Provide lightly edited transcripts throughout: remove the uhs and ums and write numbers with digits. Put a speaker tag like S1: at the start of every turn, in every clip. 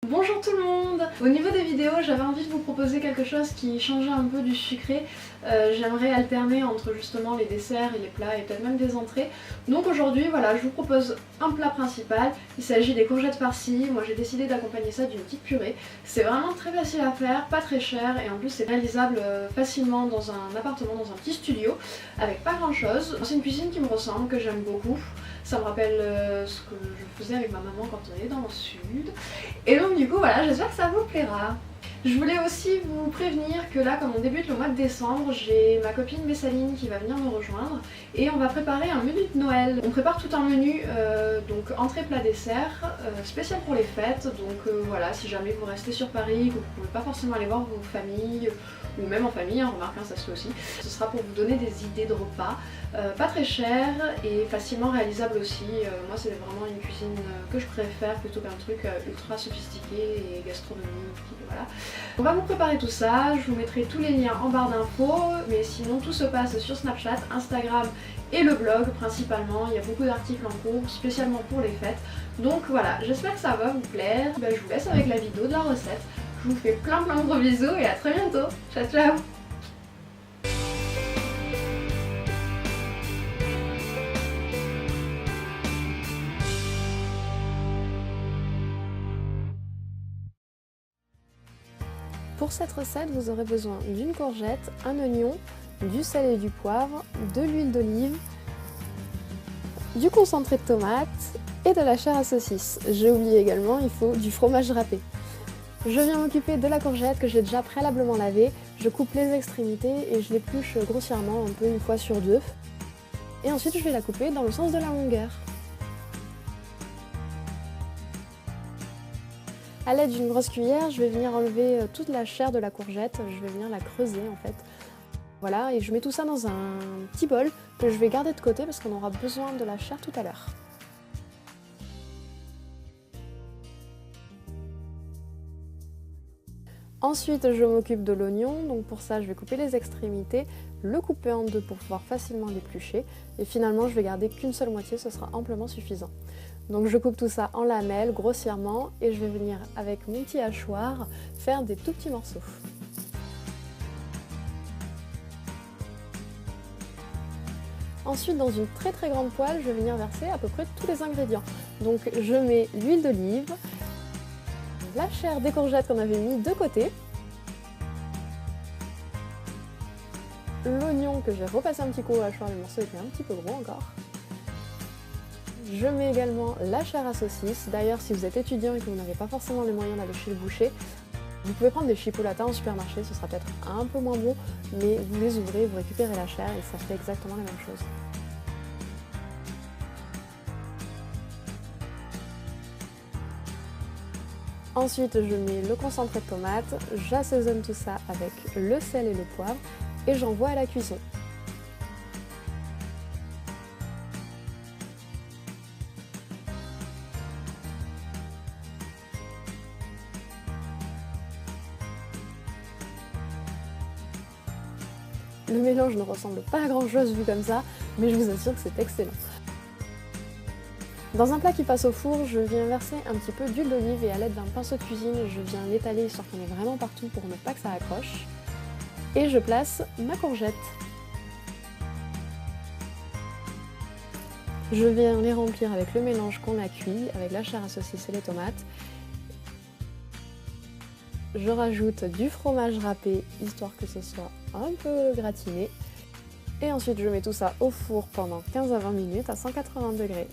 S1: Bonjour tout le monde! Au niveau des vidéos, j'avais envie de vous proposer quelque chose qui changeait un peu du sucré. J'aimerais alterner entre justement les desserts et les plats et peut-être même des entrées. Donc aujourd'hui, voilà, je vous propose un plat principal. Il s'agit des courgettes farcies. Moi j'ai décidé d'accompagner ça d'une petite purée. C'est vraiment très facile à faire, pas très cher et en plus c'est réalisable facilement dans un appartement, dans un petit studio avec pas grand chose. C'est une cuisine qui me ressemble, que j'aime beaucoup. Ça me rappelle ce que je faisais avec ma maman quand on est dans le sud. Et donc du coup voilà, j'espère que ça vous plaira. Je voulais aussi vous prévenir que là, comme on débute le mois de décembre, j'ai ma copine Messaline qui va venir me rejoindre et on va préparer un menu de Noël. On prépare tout un menu, donc entrée, plat, dessert, spécial pour les fêtes. Donc voilà, si jamais vous restez sur Paris, que vous ne pouvez pas forcément aller voir vos familles, ou même en famille, hein, remarquez, ça se fait aussi. Ce sera pour vous donner des idées de repas, pas très cher et facilement réalisable aussi. Moi c'est vraiment une cuisine que je préfère plutôt qu'un truc ultra sophistiqué et gastronomique, voilà. On va vous préparer tout ça, je vous mettrai tous les liens en barre d'infos, mais sinon tout se passe sur Snapchat, Instagram et le blog principalement. Il y a beaucoup d'articles en cours, spécialement pour les fêtes. Donc voilà, j'espère que ça va vous plaire. Je vous laisse avec la vidéo de la recette. Je vous fais plein de gros bisous et à très bientôt. Ciao ciao!
S2: Pour cette recette, vous aurez besoin d'une courgette, un oignon, du sel et du poivre, de l'huile d'olive, du concentré de tomate et de la chair à saucisse. J'ai oublié également, il faut du fromage râpé. Je viens m'occuper de la courgette que j'ai déjà préalablement lavée. Je coupe les extrémités et je l'épluche grossièrement, un peu une fois sur deux. Et ensuite je vais la couper dans le sens de la longueur. A l'aide d'une grosse cuillère, je vais venir enlever toute la chair de la courgette, je vais venir la creuser en fait. Voilà, et je mets tout ça dans un petit bol que je vais garder de côté parce qu'on aura besoin de la chair tout à l'heure. Ensuite, je m'occupe de l'oignon, donc pour ça je vais couper les extrémités, le couper en deux pour pouvoir facilement l'éplucher, et finalement je vais garder qu'une seule moitié, ce sera amplement suffisant. Donc je coupe tout ça en lamelles, grossièrement, et je vais venir avec mon petit hachoir faire des tout petits morceaux. Ensuite, dans une très grande poêle, je vais venir verser à peu près tous les ingrédients. Donc je mets l'huile d'olive, la chair des courgettes qu'on avait mis de côté, l'oignon que j'ai repassé un petit coup au hachoir, le morceau était un petit peu gros encore. Je mets également la chair à saucisse. D'ailleurs, si vous êtes étudiant et que vous n'avez pas forcément les moyens d'aller chez le boucher, vous pouvez prendre des chipolatas en supermarché, ce sera peut-être un peu moins bon, mais vous les ouvrez, vous récupérez la chair et ça fait exactement la même chose. Ensuite, je mets le concentré de tomate, j'assaisonne tout ça avec le sel et le poivre et j'envoie à la cuisson. Le mélange ne ressemble pas à grand chose vu comme ça, mais je vous assure que c'est excellent. Dans un plat qui passe au four, je viens verser un petit peu d'huile d'olive et à l'aide d'un pinceau de cuisine, je viens l'étaler histoire qu'on ait vraiment partout pour ne pas que ça accroche. Et je place ma courgette. Je viens les remplir avec le mélange qu'on a cuit, avec la chair à saucisse et les tomates. Je rajoute du fromage râpé, histoire que ce soit un peu gratiné. Et ensuite je mets tout ça au four pendant 15 à 20 minutes à 180 degrés.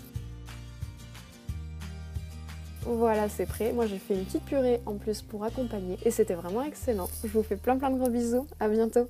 S2: Voilà, c'est prêt. Moi j'ai fait une petite purée en plus pour accompagner et c'était vraiment excellent. Je vous fais plein de gros bisous, à bientôt!